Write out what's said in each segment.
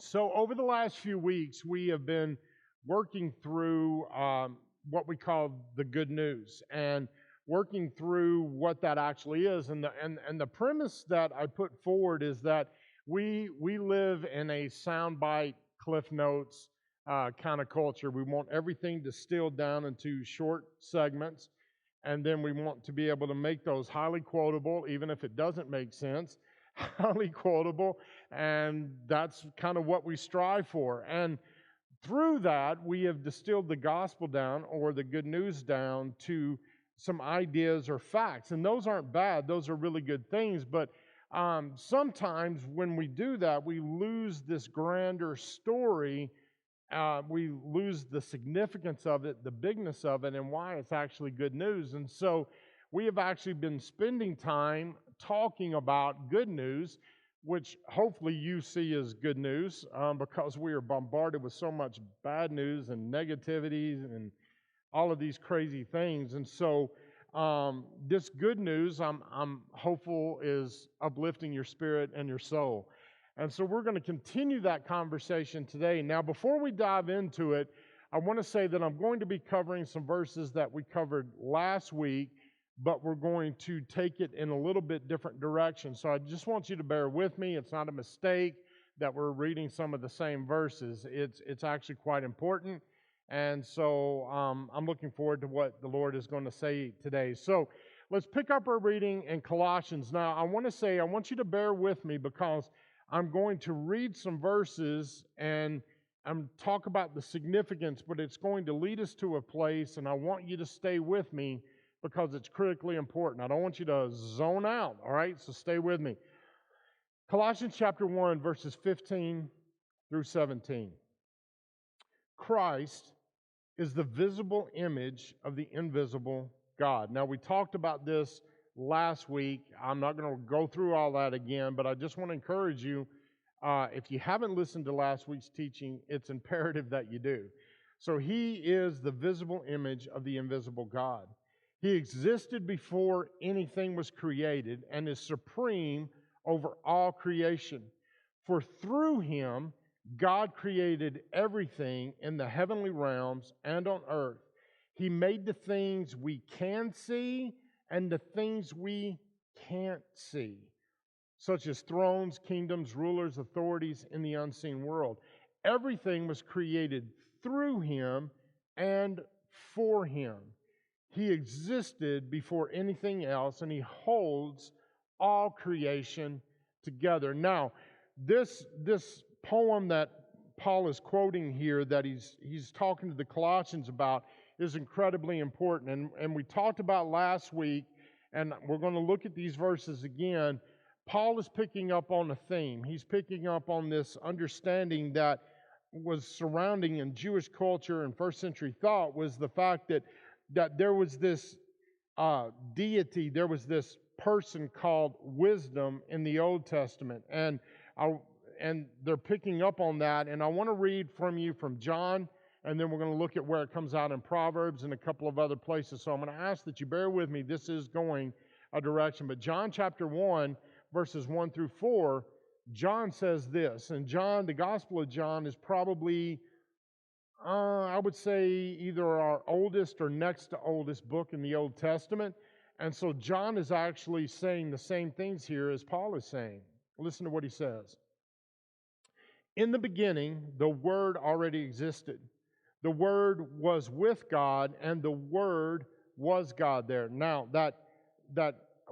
So, over the last few weeks, we have been working through what we call the good news and working through what that actually is. And the premise that I put forward is that we live in a soundbite, Cliff Notes kind of culture. We want everything distilled down into short segments, and then we want to be able to make those highly quotable, even if it doesn't make sense, highly quotable, and that's kind of what we strive for. And through that, we have distilled the gospel down or the good news down to some ideas or facts. And those aren't bad, those are really good things. But sometimes when we do that, we lose this grander story. We lose the significance of it, the bigness of it, and why it's actually good news. And so we have actually been spending time talking about good news, which hopefully you see as good news, because we are bombarded with so much bad news and negativity and all of these crazy things. And so this good news, I'm hopeful, is uplifting your spirit and your soul. And so we're going to continue that conversation today. Now, before we dive into it, I want to say that I'm going to be covering some verses that we covered last week, but we're going to take it in a little bit different direction. So I just want you to bear with me. It's not a mistake that we're reading some of the same verses. It's actually quite important. And so I'm looking forward to what the Lord is going to say today. So let's pick up our reading in Colossians. Now, I want you to bear with me because I'm going to read some verses and talk about the significance, but it's going to lead us to a place, and I want you to stay with me because it's critically important. I don't want you to zone out, all right? So stay with me. Colossians chapter 1, verses 15 through 17. Christ is the visible image of the invisible God. Now, we talked about this last week. I'm not going to go through all that again, but I just want to encourage you, if you haven't listened to last week's teaching, it's imperative that you do. So he is the visible image of the invisible God. He existed before anything was created and is supreme over all creation. For through him, God created everything in the heavenly realms and on earth. He made the things we can see and the things we can't see, such as thrones, kingdoms, rulers, authorities in the unseen world. Everything was created through him and for him. He existed before anything else, and he holds all creation together. Now, this poem that Paul is quoting here, that he's talking to the Colossians about, is incredibly important. And we talked about last week, and we're going to look at these verses again. Paul is picking up on a theme. He's picking up on this understanding that was surrounding in Jewish culture and first century thought, was the fact that there was this deity, there was this person called wisdom in the Old Testament. And they're picking up on that. And I want to read from you from John, and then we're going to look at where it comes out in Proverbs and a couple of other places. So I'm going to ask that you bear with me. This is going a direction. But John chapter 1, verses 1 through 4, John says this. And John, the Gospel of John, is probably, I would say, either our oldest or next to oldest book in the Old Testament. And so John is actually saying the same things here as Paul is saying. Listen to what he says. In the beginning, the Word already existed. The Word was with God, and the Word was God there. Now, that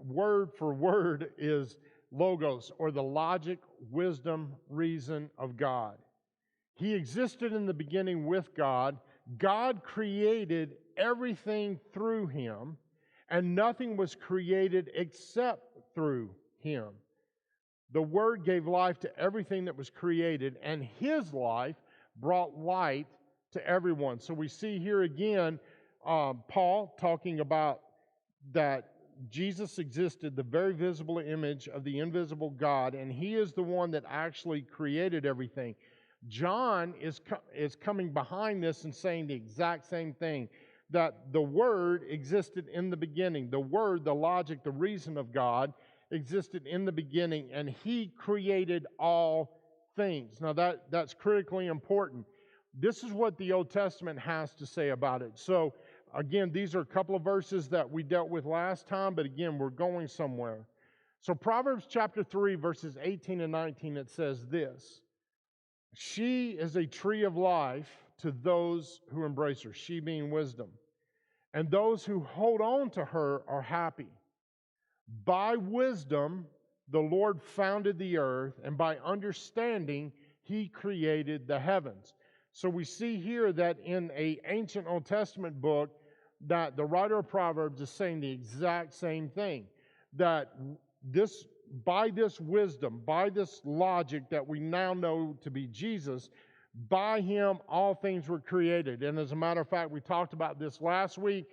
word for word is logos, or the logic, wisdom, reason of God. He existed in the beginning with God. God created everything through him, and nothing was created except through him. The Word gave life to everything that was created, and his life brought light to everyone. So we see here again Paul talking about that Jesus existed, the very visible image of the invisible God, and he is the one that actually created everything. John is coming behind this and saying the exact same thing, that the Word existed in the beginning. The Word, the logic, the reason of God existed in the beginning, and he created all things. Now that's critically important. This is what the Old Testament has to say about it. So again, these are a couple of verses that we dealt with last time, but again, we're going somewhere. So Proverbs chapter 3, verses 18 and 19, it says this: she is a tree of life to those who embrace her, she being wisdom. And those who hold on to her are happy. By wisdom, the Lord founded the earth, and by understanding, He created the heavens. So we see here that in an ancient Old Testament book, that the writer of Proverbs is saying the exact same thing. That by this wisdom, by this logic that we now know to be Jesus, by Him all things were created. And as a matter of fact, we talked about this last week,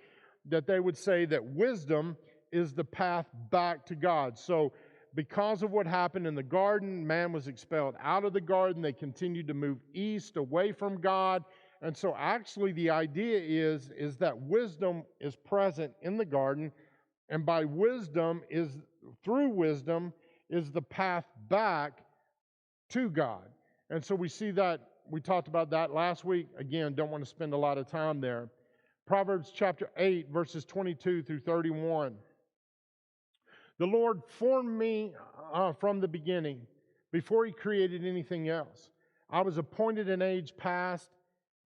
that they would say that wisdom is the path back to God. So because of what happened in the garden, man was expelled out of the garden. They continued to move east away from God. And so actually the idea is that wisdom is present in the garden, and by through wisdom is the path back to God. And so we see that, we talked about that last week. Again, don't want to spend a lot of time there. Proverbs chapter 8, verses 22 through 31. The Lord formed me from the beginning, before He created anything else. I was appointed in age past,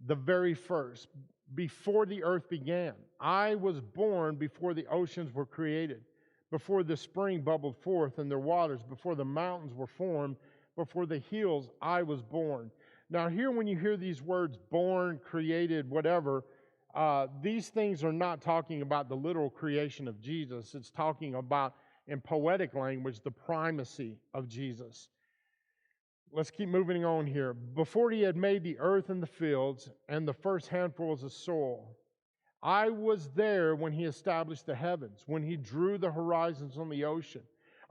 the very first, before the earth began. I was born before the oceans were created, before the spring bubbled forth in their waters, before the mountains were formed, before the hills I was born. Now here, when you hear these words, born, created, whatever, these things are not talking about the literal creation of Jesus. It's talking about, in poetic language, the primacy of Jesus. Let's keep moving on here. Before He had made the earth and the fields and the first handfuls of soil, I was there when He established the heavens, when He drew the horizons on the ocean.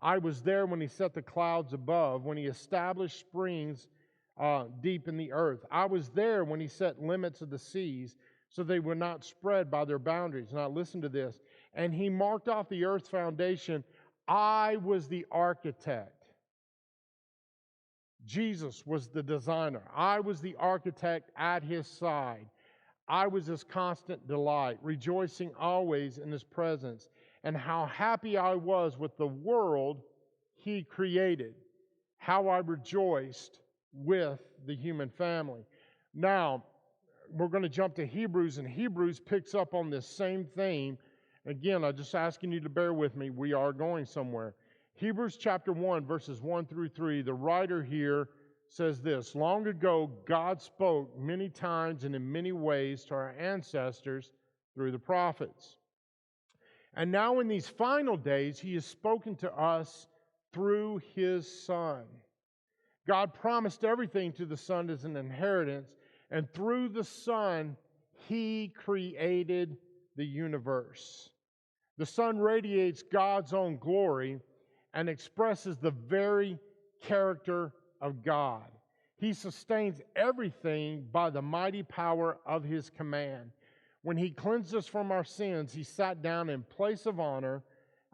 I was there when He set the clouds above, when He established springs deep in the earth. I was there when He set limits of the seas, so they would not spread by their boundaries. Now listen to this. And He marked off the earth's foundation. I was the architect. Jesus was the designer. I was the architect at His side. I was His constant delight, rejoicing always in His presence. And how happy I was with the world He created. How I rejoiced with the human family. Now, we're going to jump to Hebrews, and Hebrews picks up on this same theme. Again, I'm just asking you to bear with me. We are going somewhere. Hebrews chapter 1, verses 1 through 3, the writer here says this: long ago, God spoke many times and in many ways to our ancestors through the prophets. And now in these final days, He has spoken to us through His Son. God promised everything to the Son as an inheritance, and through the Son, He created the universe. The Son radiates God's own glory and expresses the very character of God. He sustains everything by the mighty power of His command. When He cleansed us from our sins, He sat down in place of honor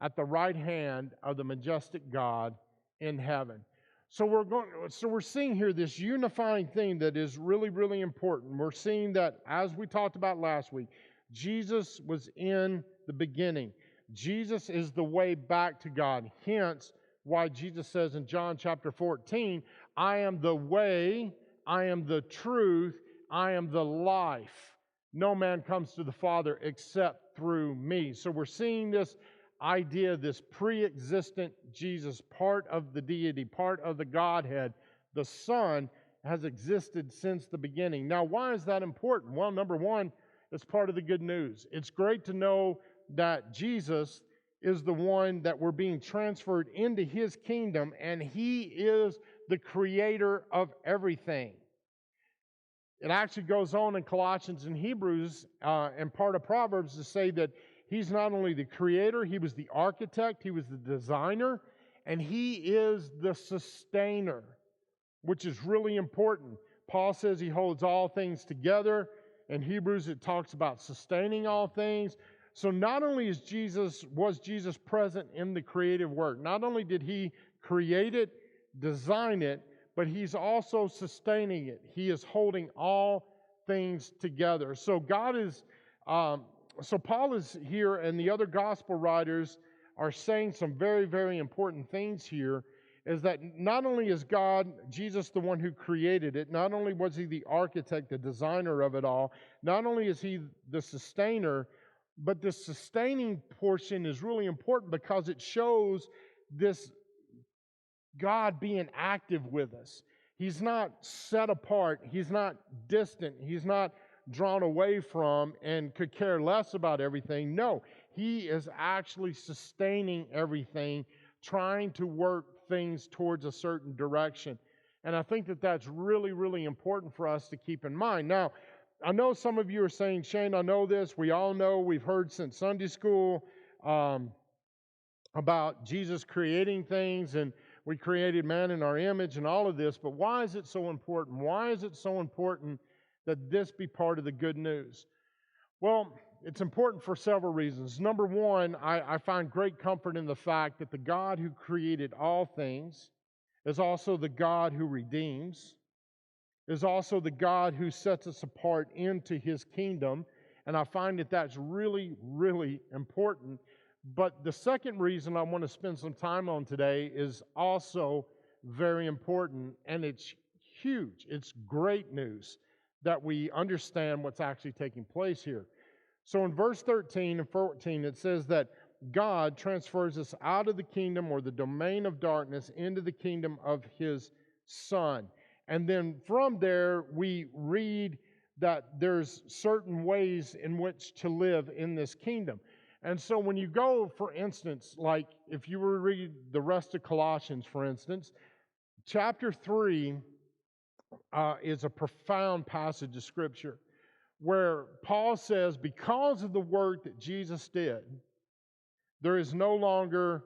at the right hand of the majestic God in heaven. So we're seeing here this unifying thing that is really, really important. We're seeing that, as we talked about last week, Jesus was in the beginning. Jesus is the way back to God. Hence, why Jesus says in John chapter 14, I am the way, I am the truth, I am the life. No man comes to the Father except through me. So we're seeing this idea, this pre-existent Jesus, part of the deity, part of the Godhead. The Son has existed since the beginning. Now, why is that important? Well, number one, it's part of the good news. It's great to know that Jesus is the one that we're being transferred into His kingdom, and He is the creator of everything. It actually goes on in Colossians and Hebrews and part of Proverbs to say that He's not only the creator, He was the architect, He was the designer, and He is the sustainer, which is really important. Paul says He holds all things together. In Hebrews, it talks about sustaining all things. So not only was Jesus present in the creative work, not only did He create it, design it, but He's also sustaining it. He is holding all things together. So so Paul is here, and the other gospel writers are saying some very, very important things here, is that not only is God, Jesus, the one who created it, not only was He the architect, the designer of it all, not only is He the sustainer, but the sustaining portion is really important because it shows this God being active with us. He's not set apart. He's not distant. He's not drawn away from and could care less about everything. No, He is actually sustaining everything, trying to work things towards a certain direction. And I think that that's really, really important for us to keep in mind. Now, I know some of you are saying, Shane, I know this. We all know, we've heard since Sunday school about Jesus creating things, and we created man in our image and all of this. But why is it so important? Why is it so important that this be part of the good news? Well, it's important for several reasons. Number one, I find great comfort in the fact that the God who created all things is also the God who redeems, is also the God who sets us apart into His kingdom. And I find that that's really, really important. But the second reason I want to spend some time on today is also very important, and it's huge. It's great news that we understand what's actually taking place here. So in verse 13 and 14, it says that God transfers us out of the kingdom or the domain of darkness into the kingdom of His Son. And then from there, we read that there's certain ways in which to live in this kingdom. And so when you go, for instance, like if you were to read the rest of Colossians, for instance, chapter 3 is a profound passage of Scripture where Paul says, because of the work that Jesus did, there is no longer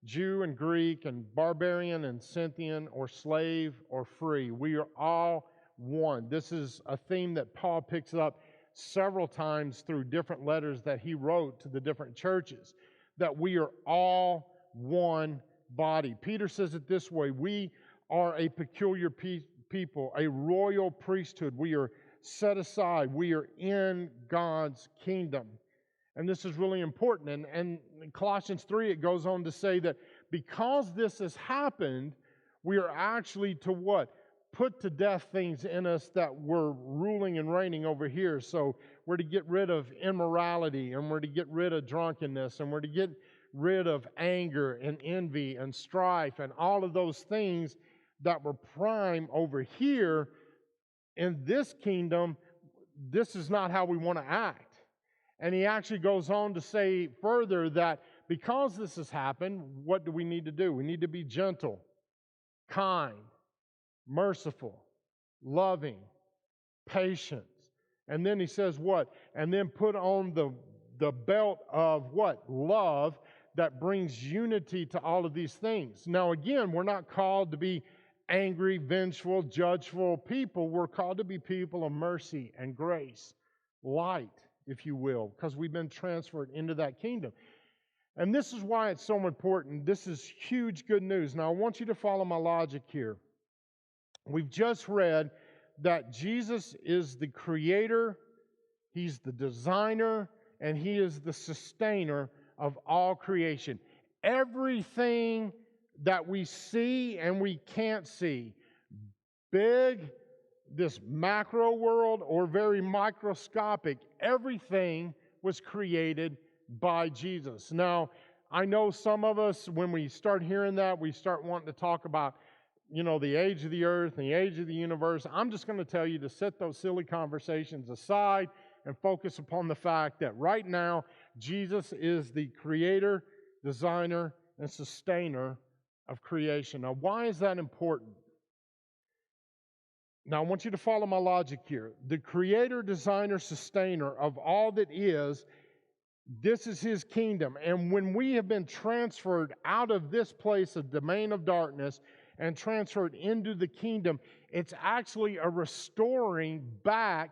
Jew and Greek and barbarian and Scythian or slave or free. We are all one. This is a theme that Paul picks up several times through different letters that he wrote to the different churches, that we are all one body. Peter says it this way: we are a peculiar people, a royal priesthood. We are set aside. We are in God's kingdom. And this is really important. And in Colossians 3, it goes on to say that because this has happened, we are actually to what? Put to death things in us that were ruling and reigning over here. So we're to get rid of immorality, and we're to get rid of drunkenness, and we're to get rid of anger and envy and strife and all of those things that were prime over here. In this kingdom, this is not how we want to act. And he actually goes on to say further that because this has happened, what do we need to do? We need to be gentle, kind, merciful, loving, patient. And then he says what? And then put on the belt of what? Love, that brings unity to all of these things. Now again, we're not called to be angry, vengeful, judgeful people. We're called to be people of mercy and grace, light, if you will, because we've been transferred into that kingdom. And this is why it's so important. This is huge good news. Now I want you to follow my logic here. We've just read that Jesus is the creator, He's the designer, and He is the sustainer of all creation. Everything that we see and we can't see, big, this macro world, or very microscopic, everything was created by Jesus. Now, I know some of us, when we start hearing that, we start wanting to talk about, the age of the earth and the age of the universe. I'm just going to tell you to set those silly conversations aside and focus upon the fact that right now, Jesus is the creator, designer, and sustainer of creation. Now, why is that important? Now, I want you to follow my logic here. The creator, designer, sustainer of all that is, this is His kingdom. And when we have been transferred out of this place, a domain of darkness, and transferred into the kingdom, it's actually a restoring back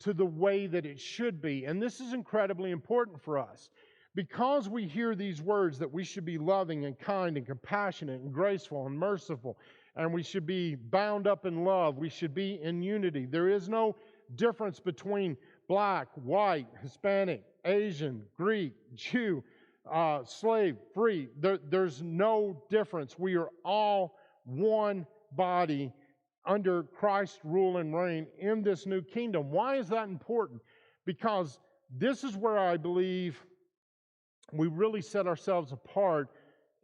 to the way that it should be. And this is incredibly important for us. Because we hear these words that we should be loving and kind and compassionate and graceful and merciful, and we should be bound up in love. We should be in unity. There is no difference between black, white, Hispanic, Asian, Greek, Jew, slave, free. There's no difference. We are all one body under Christ's rule and reign in this new kingdom. Why is that important? Because this is where I believe we really set ourselves apart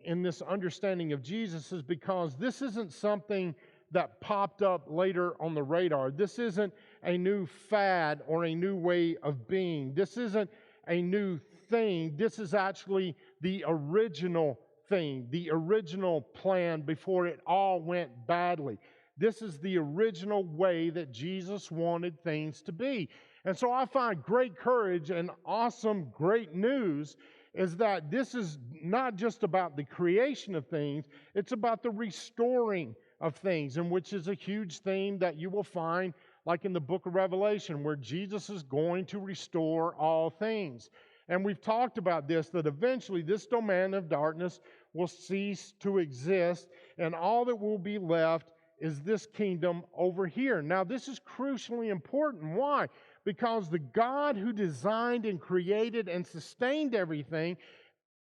in this understanding of Jesus, is because this isn't something that popped up later on the radar. This isn't a new fad or a new way of being. This isn't a new thing. This is actually the original thing, the original plan before it all went badly. This is the original way that Jesus wanted things to be. And so I find great courage and awesome, great news is that this is not just about the creation of things, it's about the restoring of things, and which is a huge theme that you will find like in the book of Revelation, where Jesus is going to restore all things. And we've talked about this, that eventually this domain of darkness will cease to exist, and all that will be left is this kingdom over here. Now, this is crucially important. Why? Because the God who designed and created and sustained everything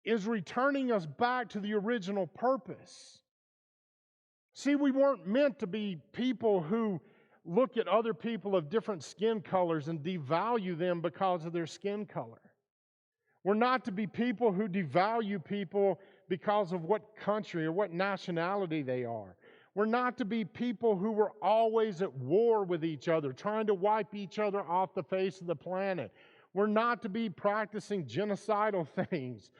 is returning us back to the original purpose. See, we weren't meant to be people who look at other people of different skin colors and devalue them because of their skin color. We're not to be people who devalue people because of what country or what nationality they are. We're not to be people who were always at war with each other, trying to wipe each other off the face of the planet. We're not to be practicing genocidal things.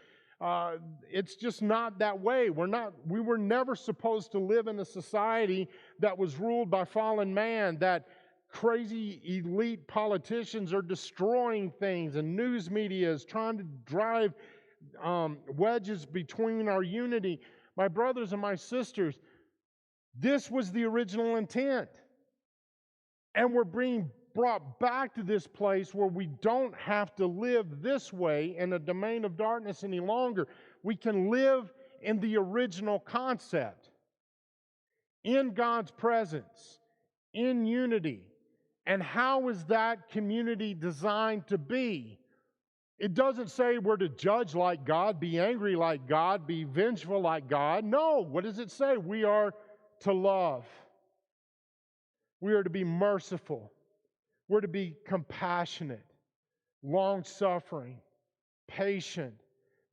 It's just not that way. We were never supposed to live in a society that was ruled by fallen man, that crazy elite politicians are destroying things and news media is trying to drive wedges between our unity. My brothers and my sisters, this was the original intent. And we're being brought back to this place where we don't have to live this way in a domain of darkness any longer. We can live in the original concept, in God's presence, in unity. And how is that community designed to be? It doesn't say we're to judge like God, be angry like God, be vengeful like God. No, what does it say? We are to love. We are to be merciful. We're to be compassionate, long-suffering, patient,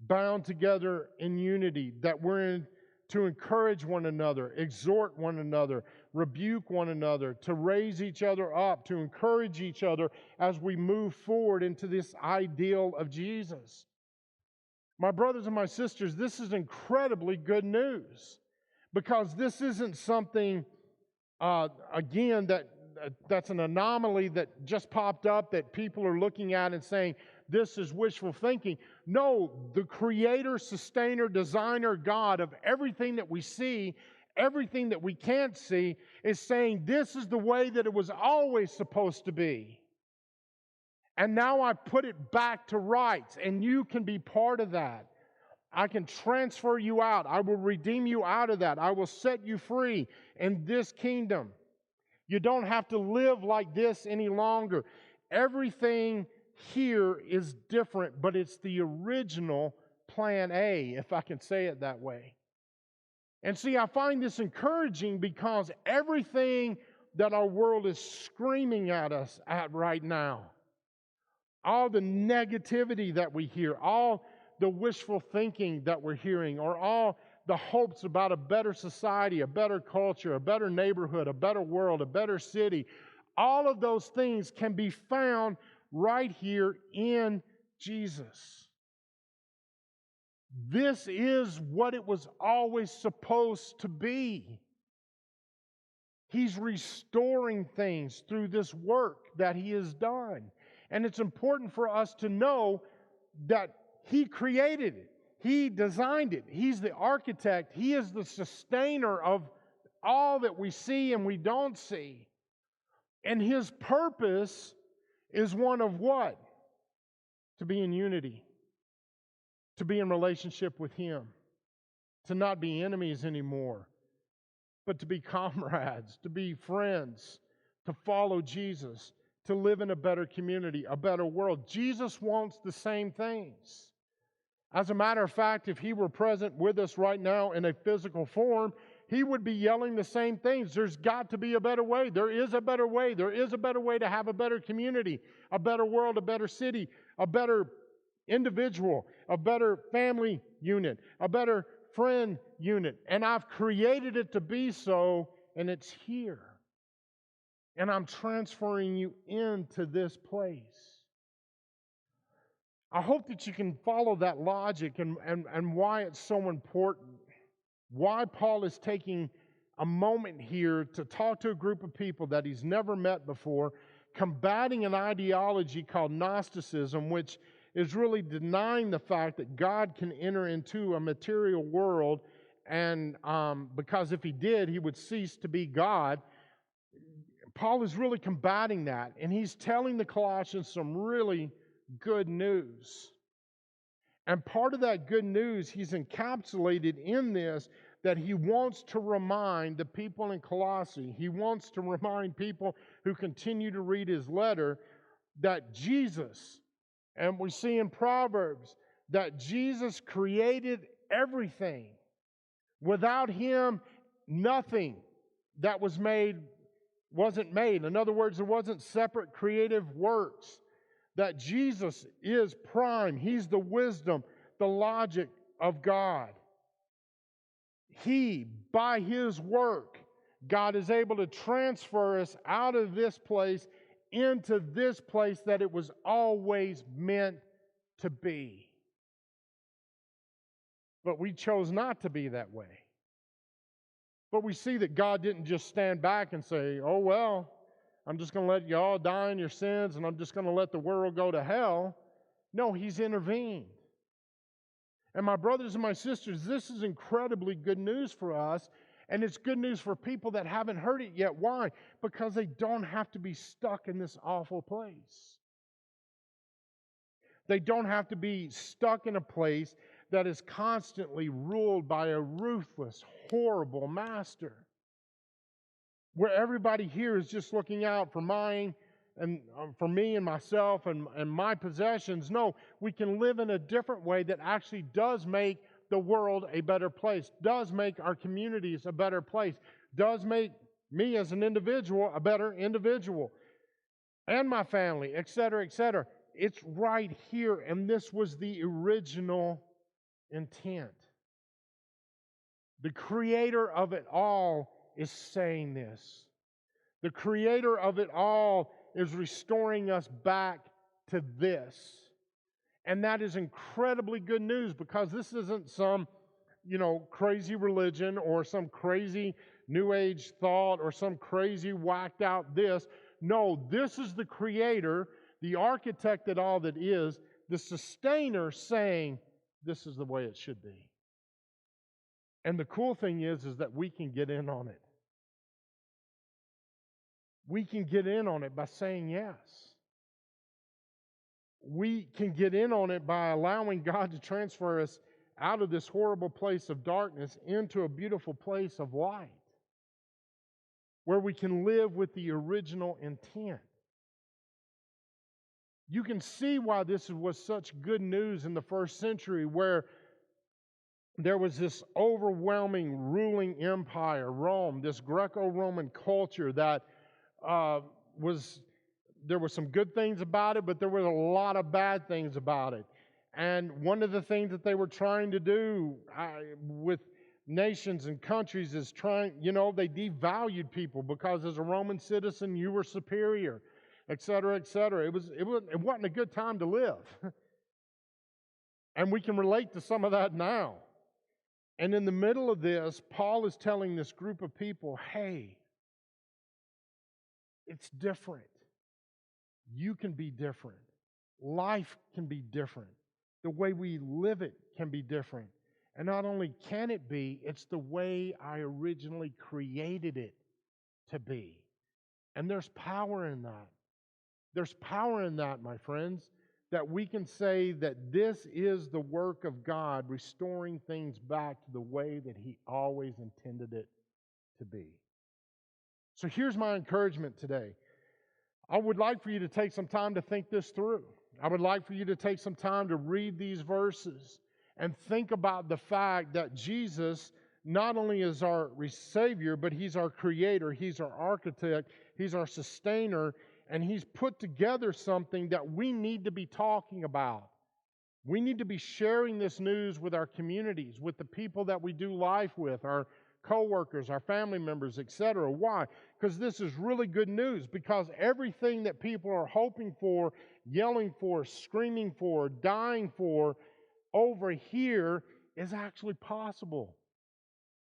bound together in unity, that we're to encourage one another, exhort one another, rebuke one another, to raise each other up, to encourage each other as we move forward into this ideal of Jesus. My brothers and my sisters, this is incredibly good news, because this isn't something, again, that's an anomaly that just popped up that people are looking at and saying, this is wishful thinking. No, the creator, sustainer, designer, God of everything that we see, everything that we can't see, is saying this is the way that it was always supposed to be. And now I put it back to rights, and you can be part of that. I can transfer you out. I will redeem you out of that. I will set you free in this kingdom. You don't have to live like this any longer. Everything here is different, but it's the original plan A, if I can say it that way. And see, I find this encouraging because everything that our world is screaming at us at right now, all the negativity that we hear, all the wishful thinking that we're hearing, or all the hopes about a better society, a better culture, a better neighborhood, a better world, a better city, all of those things can be found right here in Jesus. This is what it was always supposed to be. He's restoring things through this work that He has done. And it's important for us to know that He created it. He designed it. He's the architect. He is the sustainer of all that we see and we don't see. And His purpose is one of what? To be in unity. To be in relationship with Him. To not be enemies anymore. but to be comrades, to be friends, to follow Jesus, to live in a better community, a better world. Jesus wants the same things. As a matter of fact, if he were present with us right now in a physical form, he would be yelling the same things. There's got to be a better way. There is a better way. There is a better way to have a better community, a better world, a better city, a better individual, a better family unit, a better friend unit. And I've created it to be so, and it's here. And I'm transferring you into this place. I hope that you can follow that logic and why it's so important. Why Paul is taking a moment here to talk to a group of people that he's never met before, combating an ideology called Gnosticism, which is really denying the fact that God can enter into a material world, and because if he did, he would cease to be God. Paul is really combating that, and he's telling the Colossians some really good news. And part of that good news he's encapsulated in this, that he wants to remind the people in Colossae, he wants to remind people who continue to read his letter that Jesus, and we see in Proverbs, that Jesus created everything. Without him, nothing that was made wasn't made. In other words, there wasn't separate creative works. That Jesus is prime. He's the wisdom, the logic of God. He, by his work, God is able to transfer us out of this place into this place that it was always meant to be. But we chose not to be that way. But we see that God didn't just stand back and say, oh, well, I'm just going to let you all die in your sins and I'm just going to let the world go to hell. No, he's intervened. And my brothers and my sisters, this is incredibly good news for us. And it's good news for people that haven't heard it yet. Why? Because they don't have to be stuck in this awful place. They don't have to be stuck in a place that is constantly ruled by a ruthless, horrible master, where everybody here is just looking out for mine and for me and myself and my possessions. No, we can live in a different way that actually does make the world a better place, does make our communities a better place, does make me as an individual a better individual, and my family, etc., etc. It's right here, and this was the original intent. The creator of it all is saying this. The creator of it all is restoring us back to this. And that is incredibly good news, because this isn't some, crazy religion or some crazy New Age thought or some crazy whacked out this. No, this is the creator, the architect of all that is, the sustainer saying this is the way it should be. And the cool thing is that we can get in on it. We can get in on it by saying yes. We can get in on it by allowing God to transfer us out of this horrible place of darkness into a beautiful place of light, where we can live with the original intent. You can see why this was such good news in the first century, where there was this overwhelming ruling empire, Rome, this Greco-Roman culture that there were some good things about it, but there were a lot of bad things about it. And one of the things that they were trying to do with nations and countries is they devalued people, because as a Roman citizen you were superior, etc., etc. It wasn't a good time to live. And we can relate to some of that now. And in the middle of this, Paul is telling this group of people, hey, it's different. You can be different. Life can be different. The way we live it can be different. And not only can it be, it's the way I originally created it to be. And there's power in that. There's power in that, my friends, that we can say that this is the work of God restoring things back to the way that He always intended it to be. So here's my encouragement today. I would like for you to take some time to think this through. I would like for you to take some time to read these verses and think about the fact that Jesus not only is our Savior, but He's our Creator, He's our architect, He's our sustainer, and He's put together something that we need to be talking about. We need to be sharing this news with our communities, with the people that we do life with, our coworkers, our family members, etc. Why? Because this is really good news, because everything that people are hoping for, yelling for, screaming for, dying for over here is actually possible.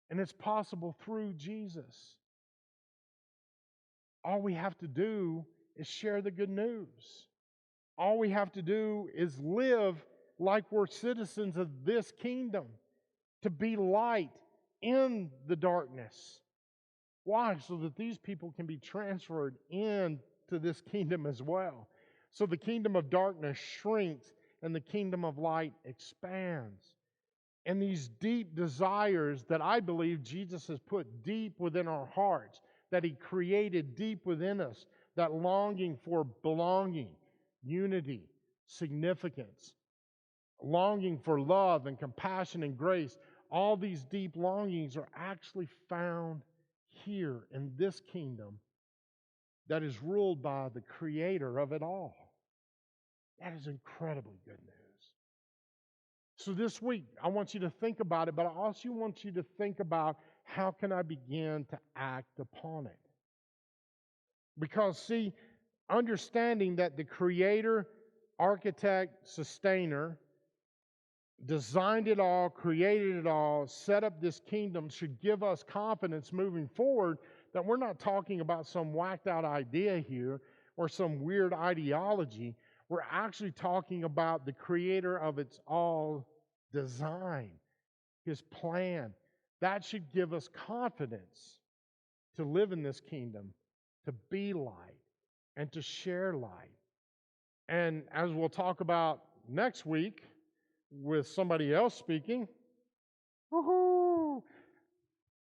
And it's possible through Jesus. All we have to do is share the good news. All we have to do is live like we're citizens of this kingdom, to be light in the darkness. Why? So that these people can be transferred into this kingdom as well. So the kingdom of darkness shrinks and the kingdom of light expands. And these deep desires that I believe Jesus has put deep within our hearts, that He created deep within us, that longing for belonging, unity, significance, longing for love and compassion and grace, all these deep longings are actually found here in this kingdom that is ruled by the Creator of it all. That is incredibly good news. So this week, I want you to think about it, but I also want you to think about, how can I begin to act upon it? Because, see, understanding that the Creator, architect, sustainer, designed it all, created it all, set up this kingdom should give us confidence moving forward that we're not talking about some whacked out idea here or some weird ideology. We're actually talking about the Creator of its all design, His plan. That should give us confidence to live in this kingdom, to be light, and to share light. And as we'll talk about next week, with somebody else speaking, woohoo!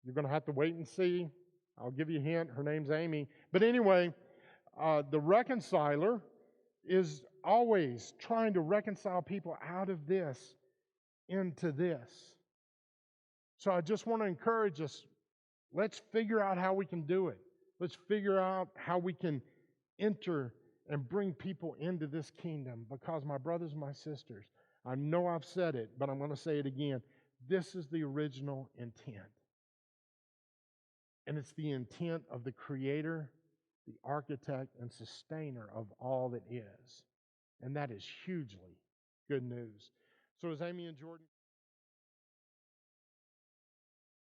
You're going to have to wait and see. I'll give you a hint. Her name's Amy. But anyway, the reconciler is always trying to reconcile people out of this into this. So I just want to encourage us, let's figure out how we can do it. Let's figure out how we can enter and bring people into this kingdom, because my brothers and my sisters, I know I've said it, but I'm going to say it again. This is the original intent. And it's the intent of the Creator, the architect, and sustainer of all that is. And that is hugely good news. So as Amy and Jordan